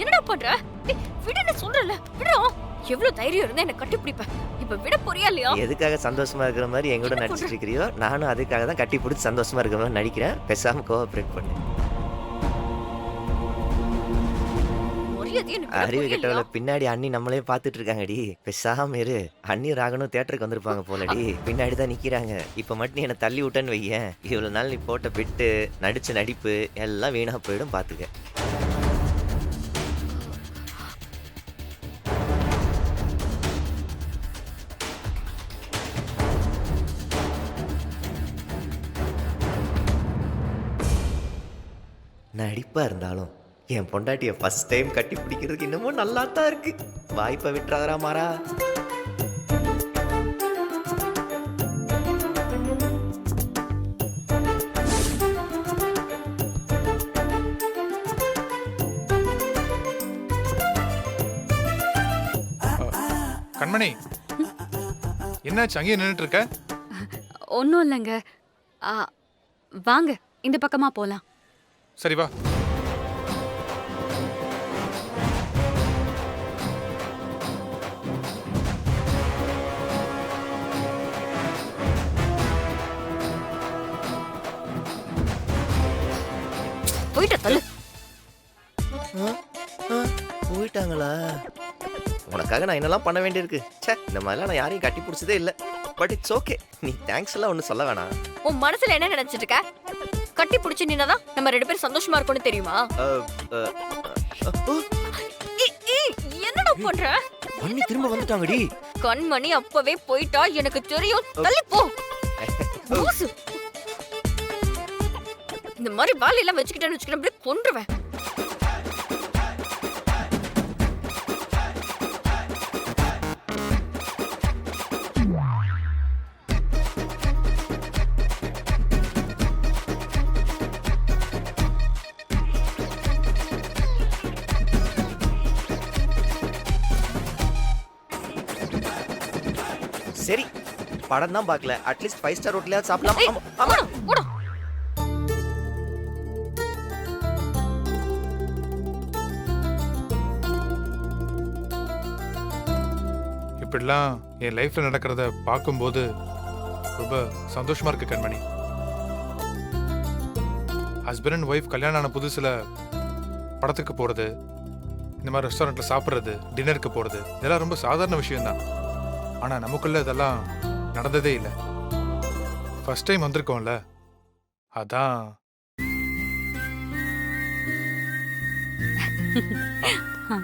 என்னடா பண்ற? டேய் விடுன்னு சொல்றல. விடுடா. எவ்வளவு தைரியம் இருந்தா என்ன கட்டி பிடிப்ப. இப்ப விட போறியா இல்லையா? எதுக்காக சந்தோஷமா இருக்கிற மாதிரி என் கூட நடிச்சிட்டு இருக்கிறியோ, நானும் அதுக்காக தான் கட்டி பிடிச்சி சந்தோஷமா இருக்கிற மாதிரி நடிக்கிறேன். பேசாம கோஆபரேட் பண்ணு. மரியாதையா என்ன விட அறிவு போறியா கெட்டவள இல்லையா? பின்னாடி அண்ணி நம்மளே பார்த்துட்டு இருக்காங்கடி. பேசாம இரு. அண்ணி ராகனும் தியேட்டருக்கு வந்திருப்பாங்க போலடி. பின்னாடி தான் நிக்கிறாங்க. இப்ப மட்டும் நீ என்ன தள்ளி விட்டேன்னு வையேன். இவ்வளவு நாள் நீ போட்ட பிட்டு, நடிச்ச நடிப்பு எல்லாம் வீணா போயிடும் பாத்துக்க. நடிப்பா இருந்தாலும் என் பொண்டாட்டிய ஃபர்ஸ்ட் டைம் கட்டி பிடிக்கிறதுக்கு இன்னமும் நல்லா தான் இருக்கு. வாய்ப்பை விட்டுறாதரா மாறா. கண்மணி, என்னாச்சு அங்கேயே நின்றுட்டு இருக்க? ஒன்றும் இல்லைங்க. ஆ, வாங்க இந்த பக்கமா போலாம். சரி வா. போயிட்ட தள்ளு. போயிட்டாங்களா? உனக்காக நான் என்னெல்லாம் பண்ண வேண்டியிருக்கு. ச்சே, இந்த மாதிரிலாம் நான் யாரையும் கட்டி பிடிச்சதே இல்லை. But it's okay. நீ தேங்க்ஸ் எல்லாம் ஒன்றும் சொல்ல வேணாம். உன் மனசுல என்ன நினைச்சிட்டு இருக்க? கட்டி பிடிச்சு நின்னாதான் நம்ம 2 பேரும் சந்தோஷமா இருக்கோம்னு தெரியுமா? அஹ், அஹ், அஹ், ஏய், என்னடா பண்ற? அண்ணி திரும்ப வந்துட்டாங்கடி. கண்மணி அப்பவே போயிட்டா எனக்கு தெரியும். தள்ளி போ. லூசு. இந்த மாதிரி வேலையெல்லாம் வச்சுக்கிட்டேன்னு வச்சுக்கிட்டேன் அப்படியே கொன்றுவேன். சரி, படம் தான் பார்க்கல. அட்லீஸ்ட் 5 ஸ்டார் ஹோட்டலையாவது சாப்பிடலாம். ஏய், ஆமா, ஆமா. ஓடு, ஓடு. இப்படிலாம் என் லைஃப்ல நடக்கிறத பார்க்கும்போது ரொம்ப சந்தோஷமா இருக்கு கண்மணி. ஹஸ்பண்ட் அண்ட் ஒய்ஃப் கல்யாணம் ஆன புதுசுல படத்துக்கு போறது, இந்த மாதிரி ரெஸ்டாரண்ட்ல சாப்பிட்றது, டின்னருக்கு போறது, இதெல்லாம் ரொம்ப சாதாரண விஷயம்தான். ஆனா நமக்குள்ள இதெல்லாம் நடந்ததே இல்லை. ஃபர்ஸ்ட் டைம் வந்திருக்கோம்ல, அதான்.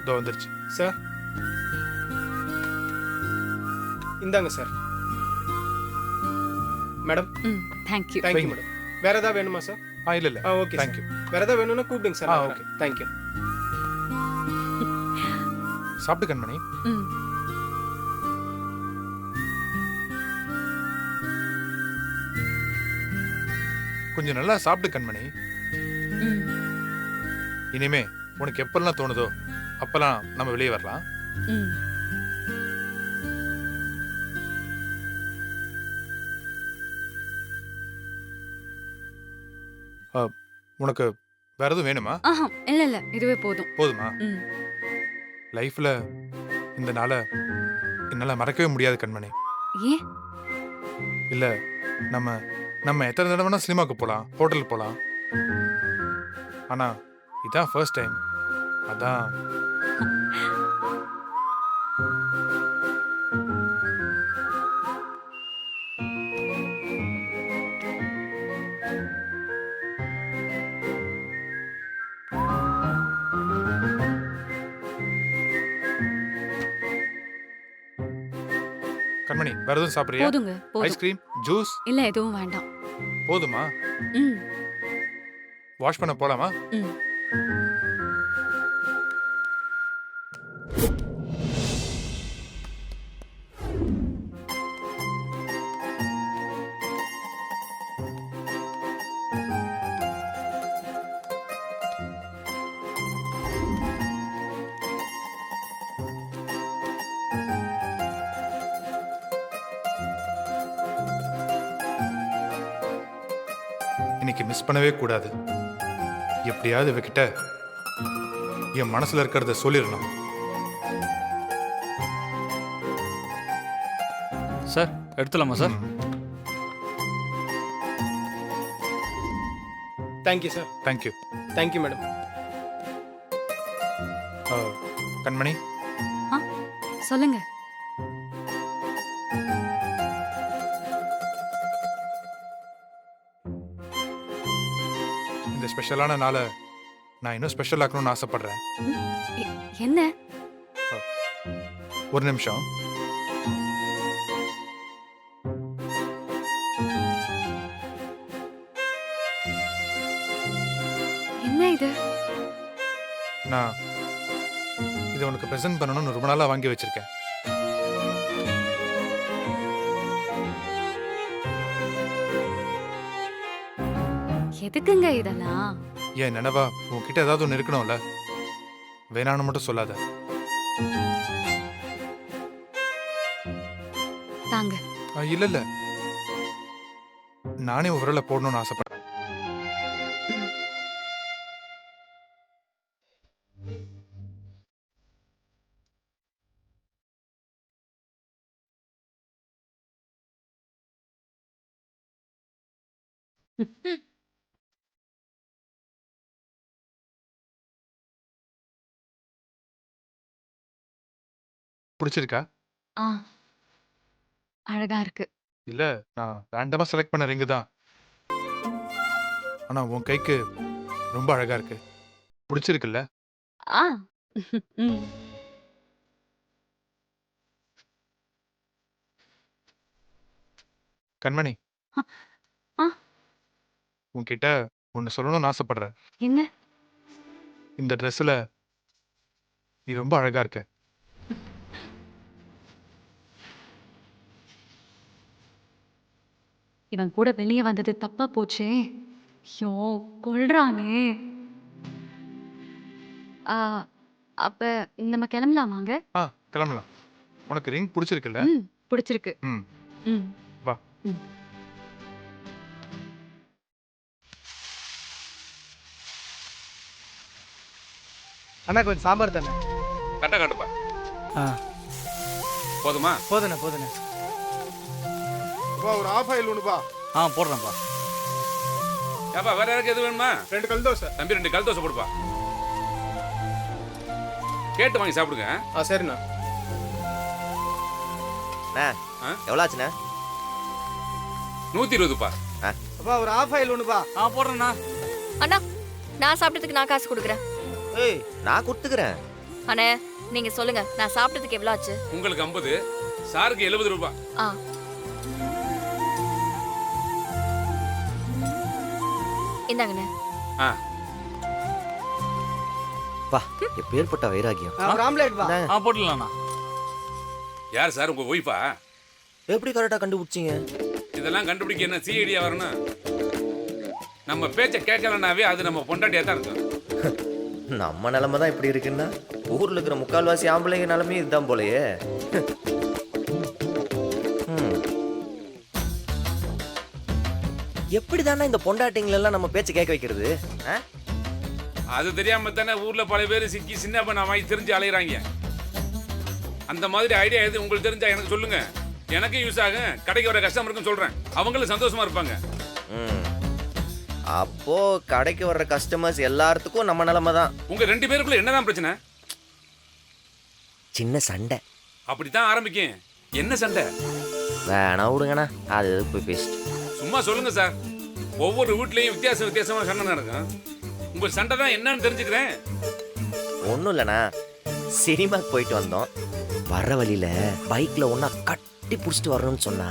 இதோ வந்துருச்சு. சார் இந்தாங்க சார். மேடம் ம், தேங்க்யூ. Thank you madam. வேற ஏதாவது வேணுமா சார்? இல்ல இல்ல, ஓகே தேங்க்யூ. வேற ஏதாவது வேணும்னா கூப்பிடுங்க சார். ஓகே. தேங்க்யூ. சாப்பிட்டு கண்மணி. ம். கொஞ்சம் நல்லா சாப்பிட்டு கண்மணி. ம். இனிமே உனக்கு எப்பெல்லாம் தோணுதோ அப்பெல்லாம் நம்ம வெளியே வரலாம். ம். உனக்கு வேற எதுவும் வேணுமா? ஆஹா, இல்ல இல்ல, இதுவே போதும். போதுமா? ம். லைஃப்ல இந்த நாளை என்னால மறக்கவே முடியாது கண்மணி. ஏன்? இல்ல, நம்ம நம்ம எத்தனை தடவைனா சினிமாக்கு போலாம், ஹோட்டலுக்கு போலாம். ஆனா இதான் ஃபர்ஸ்ட் டைம். அதான். கண்மணி, வேற எதுவும் சாப்பிடுறியா? போதுங்க, போதும். ஐஸ்கிரீம், ஜூஸ் இல்ல, எதுவும் வேண்டாம். போதுமா? ம். வாஷ் பண்ண போலாமா? ம். இன்னைக்கு மிஸ் பண்ணவே கூடாது. எப்படியாவது இவகிட்ட என் மனசுல இருக்கிறத சொல்லிடணும். சார் எடுத்துலாமா sir? Thank you sir. Thank you. Thank you madam. Kanmani, ஆ சொல்லுங்க. இந்த ஸ்பெஷலான நாளை நான் இன்னும் ஸ்பெஷல் ஆக்கணும்னு ஆசைப்படுறேன். என்ன? ஒரு நிமிஷம். என்ன இது? நான் இதை உனக்கு ப்ரெசென்ட் பண்ணணும்னு ரொம்ப நாளா வாங்கி வச்சிருக்கேன். எதுக்குங்க இதெல்லாம்? ஏன் நினைவா உன்கிட்ட ஏதாவது ஒன்று இருக்கணும்ல, வேணான்னு மட்டும் சொல்லாத. தாங்க. இல்ல இல்ல, நானே ஒரு விரல போடணும்னு ஆசைப்படுறேன். பிடிச்சிருக்கா? ஆ அழகா இருக்கு. இல்ல, நான் ரேண்டமா செலக்ட் பண்ண ரிங்கு தான். ஆனா உன் கைக்கு ரொம்ப அழகா இருக்கு. பிடிச்சிருக்குல்ல? ஆ ம். கண்மணி, ஆ உன்கிட்ட ஒன்னு சொல்லணும்னு ஆசைப்படுறேன். என்ன? இந்த ட்ரெஸ்ல நீ ரொம்ப அழகா இருக்க. இவன் கூட வெளியே வந்தது தப்பா போச்சே. ஐயோ கொல்றானே. ஆ அப்ப நம்ம கிளம்பலாமாங்க? கிளம்பலாம். உனக்கு ரிங் பிடிச்சிருக்குல்ல? ம் பிடிச்சிருக்கு. ம், ம் வா. ம். அண்ணா கொஞ்சம் சாம்பார் தானே. கரெக்டாக காட்டுப்பா. ஆ போதுமா? போதுண்ணே போதுண்ணே. ஒரு ஆஃப் ஆயில் ஒண்ணுப்பா. போடுறேன்ப்பா. ஏப்பா வேற யாருக்கு எது வேணுமா? 2 கல் தோசை. தம்பி 2 கல் தோசை போடுப்பா. கேட்டு வாங்கி சாப்பிடுங்க. சரிண்ணா. எவ்வளோ ஆச்சுண்ணா? 120பா. அப்பா ஒரு ஆஃப் ஆயில் ஒண்ணுப்பா. போடுறேண்ணா. அண்ணா நான் சாப்பிட்டதுக்கு நான் காசு கொடுக்குறேன். ஏய், நான் கொடுத்துக்கிறேன். அண்ணே நீங்க சொல்லுங்க, நான் சாப்பிட்டதுக்கு எவ்வளவு ஆச்சு? உங்களுக்கு 50, சாருக்கு 70 ரூபாய். ஆ இந்தாங்கண்ணே. பா, எப்பேற்பட்ட வைராகியம். ஒரு ஆம்லெட் பா. இந்தாங்க. போட்டுடலாண்ணா. யார் சார் உங்க ஒய்ஃபா? எப்படி கரெக்டா கண்டுபிடிச்சீங்க? இதெல்லாம் கண்டுபிடிக்க என்ன சிஐடியா வரணும்? நம்ம பேச்ச கேட்கலனாவே அது நம்ம பொண்டாட்டியா தான் இருக்கும். நம்ம நிலைமை தான் இப்படி இருக்குன்னா ஊர்ல இருக்கிற முக்கால்வாசி ஆம்பளைங்க நிலைமையும் இதுதான் போலயே. எப்படிதானே இந்த பொண்டாட்டிங்களெல்லாம் நம்ம பேச்ச கேட்க வைக்கிறது? அது தெரியாம தானே ஊர்ல பல பேர் சிக்கி சின்ன பண்ண வாங்கி தெரிஞ்சு அலையிறாங்க. அந்த மாதிரி ஐடியா எது உங்களுக்கு தெரிஞ்சா எனக்கு சொல்லுங்க. எனக்கு யூஸ் ஆகும், கடைக்கு வர கஸ்டமருக்கும் சொல்றேன். அவங்களும் சந்தோஷமா இருப்பாங்க. அப்போ கடைக்கு வர்ற கஸ்டமர்ஸ் எல்லாத்துக்கும் நம்ம நிலைமை தான். உங்க 2 பேருக்குள்ள என்னதான் பிரச்சனை? சின்ன சண்டை. அப்படித்தான் ஆரம்பிக்கும். என்ன சண்டை? வேணா விடுங்கண்ணா, அது போய் பேசிட்டு. சும்மா சொல்லுங்க சார். ஒவ்வொரு வீட்லயும் வித்தியாசமான சண்டை நடக்கும். உங்க சண்டை தான் என்னன்னு தெரிஞ்சுக்கிறேன். ஒன்றும் இல்லைண்ணா, சினிமாக்கு போயிட்டு வந்தோம். வர்ற வழியில பைக்ல ஒன்னா கட்டி பிடிச்சிட்டு வரணும்னு சொன்னா.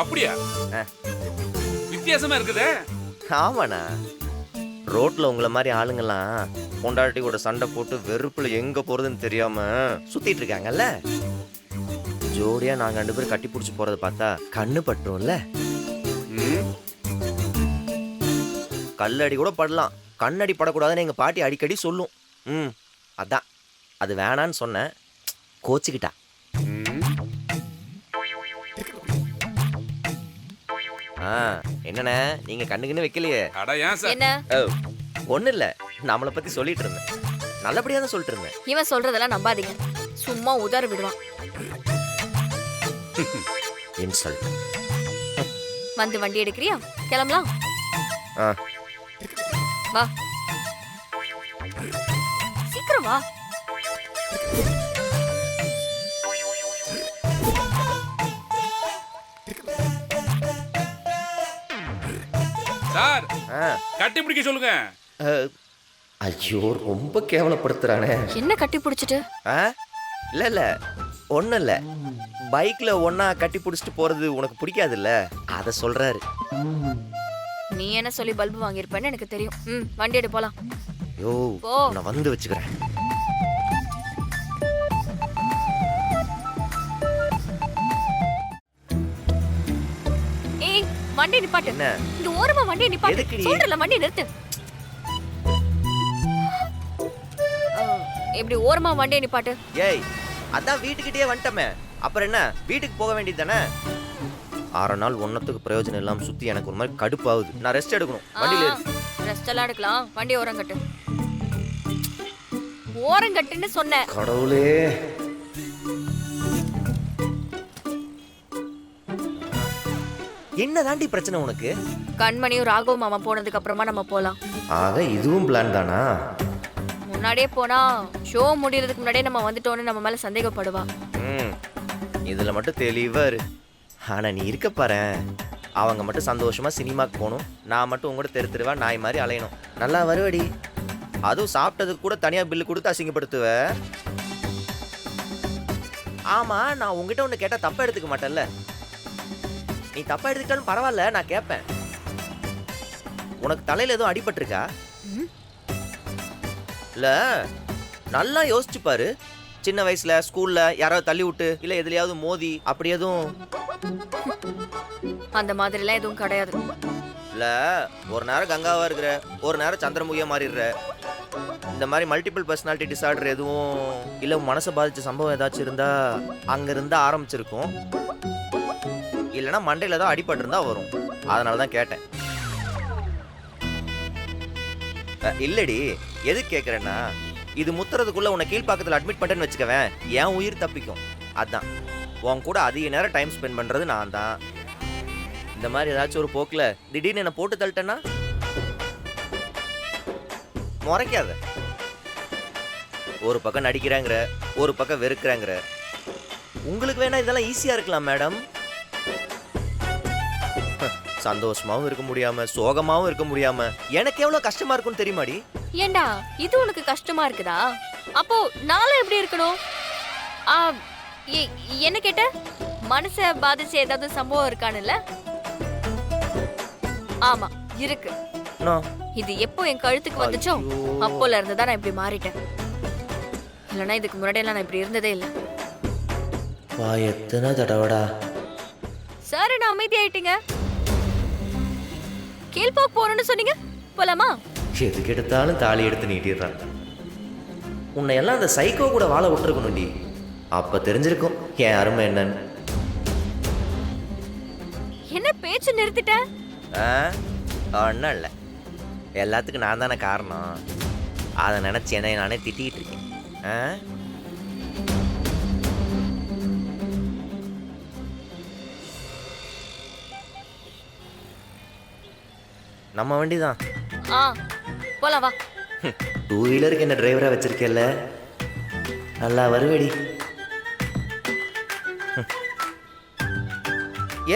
அப்படியா? வித்தியாசமா இருக்குதே. ஆமாண்ணா, ரோட்ல உங்களை மாதிரி ஆளுங்கெல்லாம் பொண்டாட்டியோட சண்டை போட்டு வெறுப்புல எங்க போறதுன்னு தெரியாம சுத்திட்டு இருக்காங்கல்ல. ஜோடியா நாங்க 2 பேரும் கட்டி பிடிச்சி போறதை பார்த்தா கண்ணு பட்டுரும்ல. கல்லடி கூட படலாம், கண்ணடி படக்கூடாதுன்னு எங்க பாட்டி அடிக்கடி சொல்லும். அதான் அது வேணான்னு சொன்னேன், கோச்சிக்கிட்டா. என்னண்ணே நீங்க கண்ணுக்குன்னு வைக்கலையே? அட ஏன் சார்? என்ன? ஒன்றும் இல்லை, நம்மளை பற்றி சொல்லிட்டு இருந்தேன். நல்லபடியா தான் சொல்லிட்டு இருந்தேன். இவன் சொல்றதெல்லாம் நம்பாதீங்க, சும்மா உதார விடுவான். இன்சல்ட். வந்து வண்டி எடுக்கிறியா? கிளம்பலாம். ஆ வா, சீக்கிரம் வா. சார் ஆ கட்டி பிடிக்க சொல்லுங்க. ஐயோ ரொம்ப கேவலப்படுத்துறானே. என்ன கட்டி பிடிச்சிட்டு? ஆ இல்ல இல்ல ஒண்ணும் இல்ல, பைக்ல ஒண்ணா கட்டி பிடிச்சிட்டு போறது உனக்கு பிடிக்காதுல்ல, அத சொல்றாரு. நீ என்ன சொல்லி பல்பு வாங்கியிருப்பேன்னு எனக்கு தெரியும். வண்டி எடு போலாம். யோ போ. நான் வந்து வச்சுக்கிறேன். ஏய், வண்டி நிப்பாட்டு. என்ன? இந்த ஓரமா வண்டி நிப்பாட்டு. எதுக்குடி? சொல்றல வண்டி நிறுத்து. இப்படி ஓரமா வண்டியை நிப்பாட்டு. ஏய் அதான் வீட்டுக்கிட்டே வந்துட்டமே, அப்புறம் என்ன வீட்டுக்கு போக வேண்டியது தானே. 6 நாள் ஒன்னத்துக்கு பிரயோஜனம் இல்லாம சுத்தி எனக்கு ஒரு மாதிரி கடுப்பாகுது. நான் ரெஸ்ட் எடுக்கணும். வண்டியில ஏறு. ரெஸ்ட் எல்லாம் எடுக்கலாம். வண்டி ஓரங்கட்டு. ஓரங்கட்டுன்னு சொன்னேன். கடவுளே. என்ன தாண்டி பிரச்சனை உனக்கு? கண்மணியும் ராகவ் மாமா போனதுக்கு அப்புறமா நம்ம போலாம். ஆக இதுவும் பிளான் தானா? முன்னாடியே போனா ஷோ முடியறதுக்கு முன்னாடியே நம்ம வந்துட்டோம்னு நம்ம மேல சந்தேகப்படுவா. இதுல மட்டும் தெளிவா இரு. ஆனா நீ இருக்க பாரேன், அவங்க மட்டும் சந்தோஷமா சினிமாக்கு போகணும், நான் மட்டும் உங்கள்கிட்ட தெரு தெருவா நாய் மாதிரி அலையணும். நல்லா வருவடி. அதுவும் சாப்பிட்டதுக்கு கூட தனியா பில்லு கொடுத்து அசிங்கப்படுத்துவ. ஆமா நான் உங்ககிட்ட ஒன்று கேட்டா தப்பா எடுத்துக்க மாட்டேன்ல? நீ தப்பா எடுத்துக்கிட்டாலும் பரவாயில்ல, நான் கேட்பேன். உனக்கு தலையில எதுவும் அடிபட்டிருக்கா? இல்ல நல்லா யோசிச்சு பாரு. சின்ன வயசுல ஸ்கூல்ல யாராவது தள்ளி விட்டு இல்ல எதுலயாவது மோதி அப்படி எதுவும்? அந்த மாதிரி எல்லாம் எதுவும் கிடையாது. இல்ல ஒரு நேரம் கங்காவா இருக்கிற, ஒரு நேரம் சந்திரமுகியா மாறிடுற, இந்த மாதிரி மல்டிபிள் பர்சனாலிட்டி டிசார்டர் எதுவும் இல்ல மனசை பாதிச்ச சம்பவம் ஏதாச்சும் இருந்தா அங்க இருந்தா ஆரம்பிச்சிருக்கும். இல்லைன்னா மண்டையில தான் அடிபட்டு இருந்தா வரும். அதனாலதான் கேட்டேன். இல்லடி எதுக்கு கேட்கறேன்னா, இது முத்துறதுக்குள்ள உன்னை கீழ்பாக்கத்தில் அட்மிட் பண்ணிட்டேன்னு வச்சுக்கவேன், என் உயிர் தப்பிக்கும். அதான் உன் கூட அதிக நேரம் டைம் ஸ்பெண்ட் பண்றது நான் தான். இந்த மாதிரி ஏதாச்சும் ஒரு போக்குல திடீர்னு என்ன போட்டு தள்ளிட்டேன்னா முறைக்காத. ஒரு பக்கம் நடிக்கிறாங்கிற, ஒரு பக்கம் வெறுக்கிறாங்கிற. உங்களுக்கு வேணா இதெல்லாம் ஈஸியா இருக்கலாம் மேடம். சந்தோஷமாவும் இருக்க முடியாம சோகமாவும் இருக்க முடியாம எனக்கு எவ்வளவு கஷ்டமா இருக்கும்னு தெரியுமாடி? ஏண்டா இது உனக்கு கஷ்டமா இருக்குதா? அப்போ நானும் எப்படி இருக்கணும்? என்ன கேட்ட? மனச பாதிச்ச ஏதாவது சம்பவம் இருக்கானுல்ல? ஆமா இருக்கு. இது எப்போ என் கழுத்துக்கு வந்துச்சோ அப்போல இருந்து தான் நான் இப்படி மாறிட்டேன். இல்லைன்னா இதுக்கு முன்னாடி எல்லாம் நான் இப்படி இருந்ததே இல்லை. எத்தனை தடவடா சார் நான் அமைதி ஆயிட்டீங்க. கீழ்பாக் போறேன்னு சொன்னீங்க, போலாமா? எதுக்கு எடுத்தாலும் தாலி எடுத்து நீட்டிடுறான். உன்னை எல்லாம் அந்த சைக்கோ கூட வாழ விட்டுருக்கணும்டி. அப்ப தெரிஞ்சிருக்கும் என் அருமை என்னன்னு. என்ன பேச்சு நிறுத்திட்ட? ஒன்றும் இல்லை, எல்லாத்துக்கும் நான் தானே காரணம். அதை நினச்சி என்னை நானே திட்டிகிட்டு இருக்கேன். நம்ம வண்டி தான். போலாம் வா. 2 வீலருக்கு என்ன டிரைவரா வச்சிருக்கேல்ல, நல்லா வருவேடி.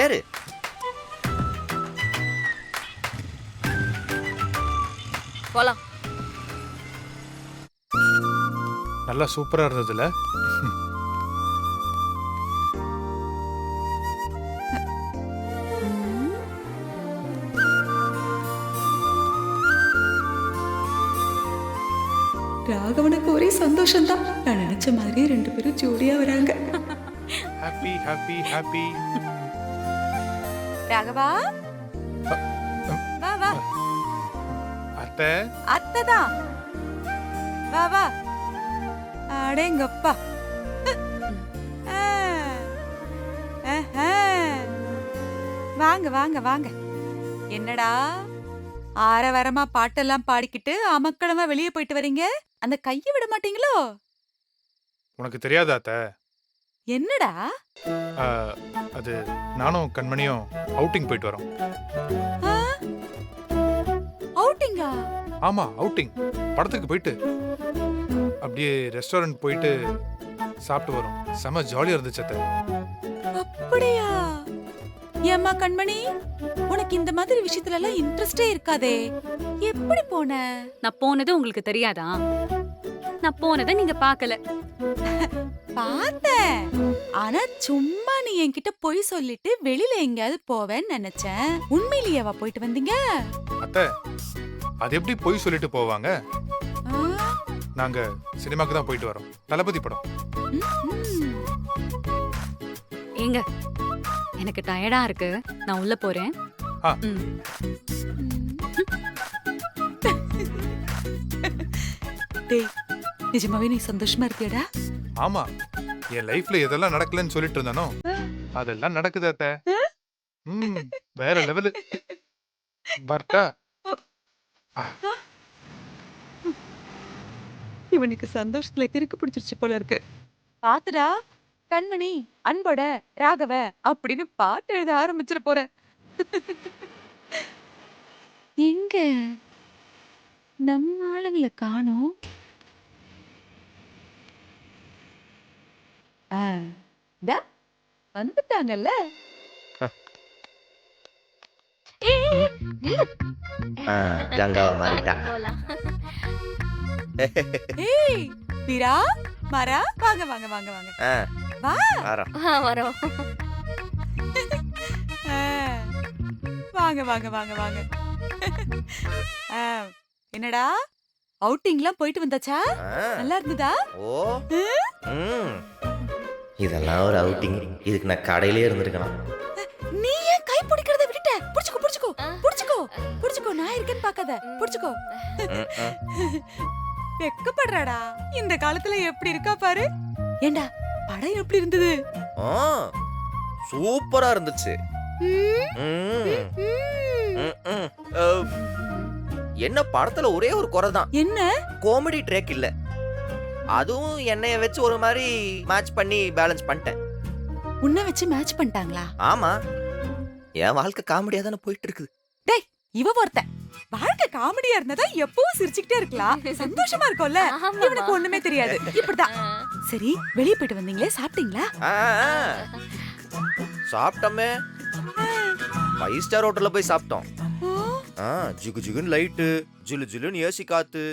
ஏறு. போலாம். நல்லா சூப்பரா இருந்ததுல. ராகவனுக்கு ஒரே சந்தோஷம்தான். நான் நினைச்ச மாதிரி 2 பேரும் ஜோடியா வராங்க. Happy happy happy. ராகவா வா வா. அத்தை அத்தைதான். வா வா. அடேங்கப்பா. வாங்க வாங்க வாங்க. என்னடா ஆரவாரமா பாட்டெல்லாம் பாடிக்கிட்டு அமக்களமா வெளியே போயிட்டு வரீங்க. அந்த கையை விட மாட்டீங்களோ? உனக்கு தெரியாதா அத்தை? என்னடா? ஆ, அது நானும் கண்மணியும் அவுட்டிங் போயிட்டு வரோம். ஆ? அவுட்டிங்கா? ஆமா, அவுட்டிங். படத்துக்கு போயிட்டு அப்படியே ரெஸ்டாரண்ட் போயிட்டு சாப்பிட்டு வரோம். செம ஜாலியா இருந்துச்சு அத்தை. அப்படியா? ஏம்மா கண்மணி, உனக்கு இந்த மாதிரி விஷயத்துல எல்லாம் இன்ட்ரெஸ்டே இருக்காதே, எப்படி போன? நான் போனது உங்களுக்கு தெரியாதா? நான் போனதை நீங்க பார்க்கல. பார்த்தேன். ஆனா சும்மா நீ என்கிட்ட பொய் சொல்லிட்டு வெளியில எங்கேயாவது போவேன்னு நினைச்சேன். உண்மையிலேயேவா போயிட்டு வந்தீங்க? அத்தை, அது எப்படி போய் சொல்லிட்டு போவாங்க? ஆ? நாங்க சினிமாக்கு தான் போயிட்டு வரோம். தளபதி படம். ம்ம். ஏங்க, எனக்கு டயர்டா இருக்கு. நான் உள்ள போறேன். ஆ. ம். டேய், நிஜமாவே நீ சந்தோஷமா இருக்கியாடா? ஆமா, என் லைஃப்ல எதெல்லாம் நடக்கலன்னு சொல்லிட்டு இருந்தானோ அதெல்லாம் நடக்குது அத்தை. வேற லெவலு. பர்ட்டா. இவனுக்கு சந்தோஷத்துல திருக்கு பிடிச்சிருச்சு போல இருக்கு. பாத்துடா, கண்மணி, அன்போட, ராகவ அப்படின்னு பாட்டு எழுத ஆரம்பிச்சிட போற. எங்க நம்ம ஆளுங்களை காணோம்? வந்துட்டாங்கல்ல. கங்காவை மாறிட்டா. ஏய் வீரா, மாறா, வாங்க வாங்க வாங்க வாங்க. ஆ, வா. வரோம். வரோம். ஆ, வாங்க வாங்க வாங்க வாங்க. ஆ, என்னடா அவுட்டிங்லாம் போயிட்டு வந்தாச்சா? ஆ, நல்லா இருந்ததா? ஓ, ம். இதெல்லாம் ஒரு அவுட்டிங். இதுக்கு நான் கடையிலே இருந்திருக்கலாம். நீ ஏன் கை பிடிக்கிறத விட்டுட்ட? புடிச்சுக்கோ புடிச்சுக்கோ புடிச்சுக்கோ புடிச்சுக்கோ, நான் இருக்கேன்னு பார்க்காத. புடிச்சுக்கோ. ம், ம். வெக்கப்படுறாடா. இந்த காலத்துல எப்படி இருக்கா பாரு. ஏண்டா, படம் எப்படி இருந்தது? ஆ, சூப்பரா இருந்துச்சு. ம், ம், ம். என்ன படத்துல ஒரே ஒரு குறை தான். என்ன? காமெடி ட்ராக் இல்ல. அதுவும் என்னைய வச்சு ஒரு மாதிரி மேட்ச் பண்ணி பேலன்ஸ் பண்ணிட்டேன். உன்னை வச்சு மேட்ச் பண்ணிட்டாங்களா? ஆமா, என் வாழ்க்கை காமெடியா தானே போயிட்டு இருக்குது. டேய், இவ ஒருத்தன் வாழ்க்கை காமெடியா இருந்ததா எப்பவும் சிரிச்சுக்கிட்டே இருக்கலாம். சந்தோஷமா இருக்கும்ல. ஆமாம்மா. இவனுக்கு ஒண்ணுமே தெரியாது. இப்படிதான். சரி, வெளிய போயிட்டு வந்தீங்களே, சாப்பிட்டீங்களா? ஆ, ஆ. சாப்பிட்டோமே. 5 ஸ்டார் ஹோட்டல்ல போய் சாப்பிட்டோம். ஓ, ஆ, ஜிகு ஜிகுன்னு லைட்டு, ஜிலு ஜிலுன்னு ஏசி காத்து.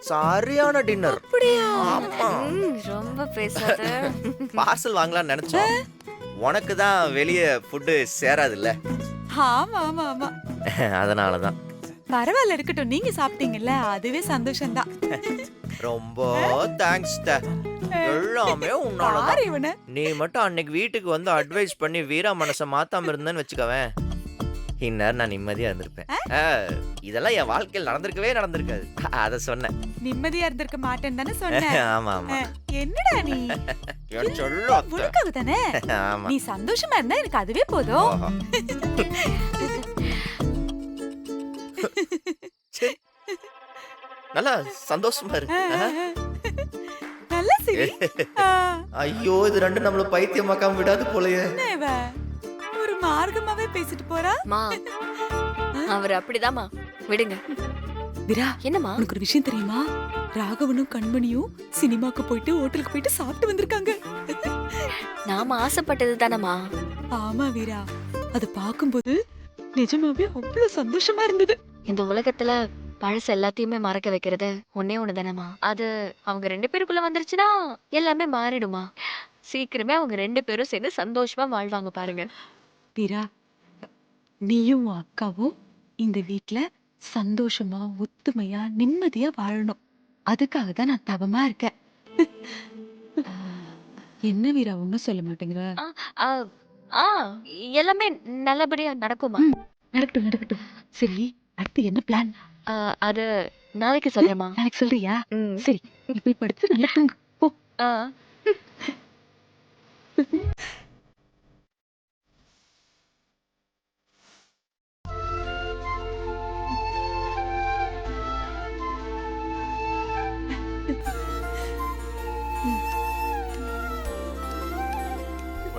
சரியான டின்னர். அப்படியா? ஆமா. ரொம்ப பேசாத. பார்சல் வாங்கலாம்னு நினைச்சோம். உனக்கு தான் வெளியே ஃபுட்டு சேராதுல்ல. ஆமா ஆமா ஆமா. அதனால தான். பரவாயில்ல, இருக்கட்டும். நீங்க சாப்பிட்டீங்கல்ல, அதுவே சந்தோஷம்தான். ரொம்ப தேங்க்ஸ் ட. எல்லாமே உன்னால பாரு தான். இவனை. நீ மட்டும் அன்னைக்கு வீட்டுக்கு வந்து அட்வைஸ் பண்ணி வீரா மனசை மாத்தாம இருந்தேன்னு வச்சுக்கவேன், இந்நேரம் நான் நிம்மதியா இருந்திருப்பேன். இதெல்லாம் என் வாழ்க்கையில் நடந்திருக்காது. அத சொன்னேன். நிம்மதியா இருந்திருக்க மாட்டேன்னு தானே சொன்னேன். ஆமா ஆமா. என்னடா நீ? என் சொல்லு அத்தை. உனக்காக தானே. ஆமா. நீ சந்தோஷமா இருந்தா எனக்கு அதுவே போதும். ஓஹோ. சரி. நல்லா சந்தோஷமா இரு. நல்லா சரி. ஐயோ, இது ரெண்டும் நம்மள பைத்தியமாக்காம விடாது போலயே. என்ன இவ ஒரு மார்க்கமாவே பேசிட்டு போறா? மா, அவர் அப்படிதாம்மா. விடுங்க. விரா, என்னம்மா? உனக்கு ஒரு விஷயம் தெரியுமா? ராகவனும் கண்மணியும் சினிமாக்கு போயிட்டு ஹோட்டலுக்கு போயிட்டு சாப்பிட்டு வந்திருக்காங்க. நாம ஆசைப்பட்டது தானம்மா. ஆமா வீரா, அது பாக்கும்போது நிஜமாவே அவ்வளவு சந்தோஷமா இருந்தது. இந்த உலகத்துல பழச எல்லாத்தையுமே மறக்க வைக்கிறது ஒன்னே ஒண்ணு தானம்மா. அது அவங்க 2 பேருக்குள்ள வந்துருச்சுன்னா எல்லாமே மாறிடுமா. சீக்கிரமே அவங்க 2 பேரும் சேர்ந்து சந்தோஷமா வாழ்வாங்க பாருங்க. வீரா, நீயும் உன் அக்காவும் இந்த வீட்ல சந்தோஷமா ஒத்துமையா நிம்மதியா வாழணும். அதுக்காக தான் நான் தவமா இருக்கேன். என்ன வீரா, ஒன்னும் சொல்ல மாட்டேங்கிற? ஆ, ஆ, எல்லாமே நல்லபடியா நடக்குமா. நடக்கட்டும் நடக்கட்டும். சரி, அடுத்து என்ன பிளான்? அது நாளைக்கு சொல்றேம்மா. எனக்கு சொல்றியா? ம். சரி, நீ போய் படுத்து நல்லா தூங்கு. போ. ஆ.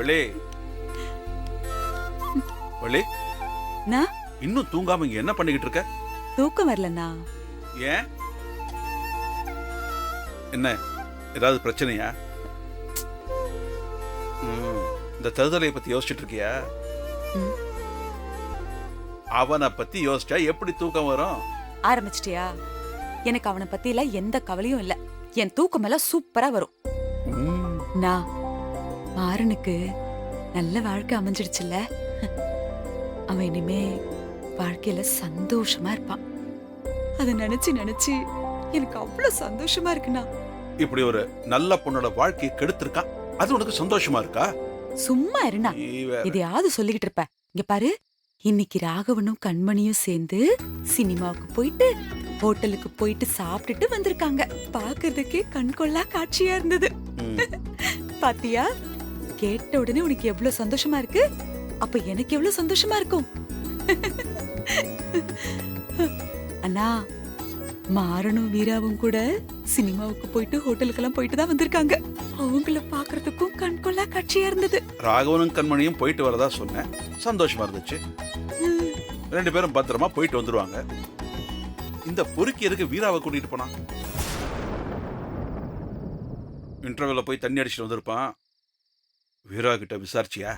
வள்ளி வள்ளி நான் இன்னும் தூங்காம இங்க என்ன பண்ணிக்கிட்டு இருக்க? தூக்கம் வரலண்ணா. ஏன்? என்ன ஏதாவது பிரச்சனையா? இந்த தருதலையை பத்தி யோசிச்சுட்டு இருக்கியா? அவனை பத்தி யோசிச்சா எப்படி தூக்கம் வரும்? ஆரம்பிச்சிட்டியா? எனக்கு அவனை பத்தில எந்த கவலையும் இல்ல. என் தூக்கம் எல்லாம் சூப்பரா வரும். நான் மாறனுக்கு நல்ல வாழ்க்கை அமைஞ்சிடுச்சுல்ல. அவன் இனிமே வாழ்க்கையில சந்தோஷமா இருப்பான். அத நினைச்சு நினைச்சு எனக்கு அவ்வளவு சந்தோஷமா இருக்குண்ணா. இப்படி ஒரு நல்ல பொண்ணோட வாழ்க்கையை கெடுத்திருக்கான், அது உனக்கு சந்தோஷமா இருக்கா? சும்மா இருண்ணா. நீ வேற. இதையாவது சொல்லிக்கிட்டு இருப்ப. இங்க பாரு, இன்னைக்கு ராகவனும் கண்மணியும் சேர்ந்து சினிமாவுக்கு போயிட்டு ஹோட்டலுக்கு போயிட்டு சாப்பிட்டுட்டு வந்திருக்காங்க. பாக்குறதுக்கே கண்கொள்ளா காட்சியா இருந்தது. பாத்தியா? கேட்ட உடனே உனக்கு எவ்வளவு சந்தோஷமா இருக்கு. அப்ப எனக்கு எவ்வளவு சந்தோஷமா இருக்கும். அண்ணா, மாறனும் வீராவும் கூட சினிமாவுக்கு போயிட்டு ஹோட்டலுக்கெல்லாம் போயிட்டு தான் வந்திருக்காங்க. அவங்கள பாக்குறதுக்கும் கண்கொள்ளா காட்சியா இருந்தது. ராகவனும் கண்மணியும் போயிட்டு வரதா சொன்னேன், சந்தோஷமா இருந்துச்சு. 2 பேரும் பத்திரமா போயிட்டு வந்துருவாங்க. இந்த பொறுக்கி எதுக்கு வீராவை கூட்டிட்டு போனான்? இன்டர்வியூல போய் தண்ணி அடிச்சுட்டு வந்திருப்பான். வீரா கிட்ட விசாரிச்சியா?